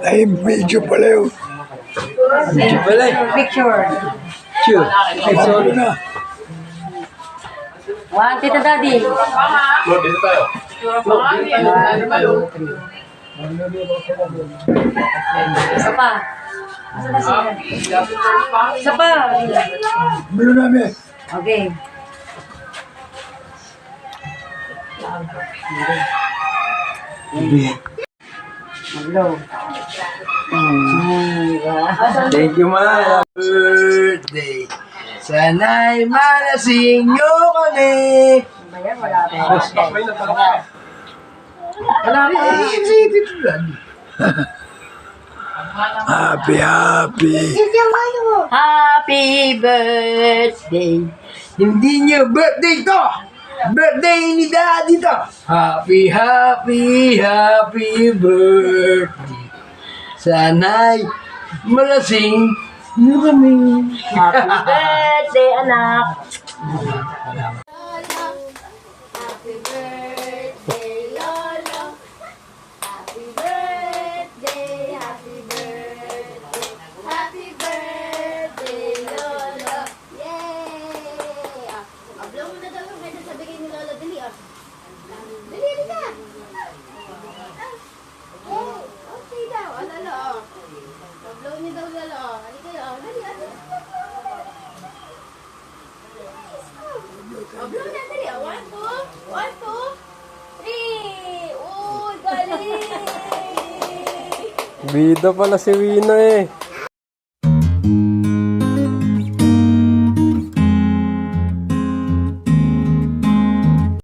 Ay, video pala yun. Video pala eh. Picture. Sure. Ano na? One, Tita Daddy. Lord, dito tayo. Isa pa. Isa pa. Bilo namin. Okay. Hello. Thank you, ma. Birthday. Sana'y malasing nyo kami. Ayan, wala pa. Wala pa. Happy, happy. Happy birthday. Hindi nyo birthday to. Birthday ni Daddy to. Happy, happy, happy birthday. Sana'y malasing nyo kami. Happy birthday, anak. Happy birthday, Lolo. Happy birthday, happy birthday. Happy birthday, Lolo. Yay! Blow mo na daw yung medyo sa bigay ni Lolo. Dali, Dali, dali ka. Okay daw. Lolo, blow niyo daw, Lolo. Dali kayo. Dali, blow na, dali. 1, 2, 1, 2, 3. Uy, galing! Bida pala si Wino eh.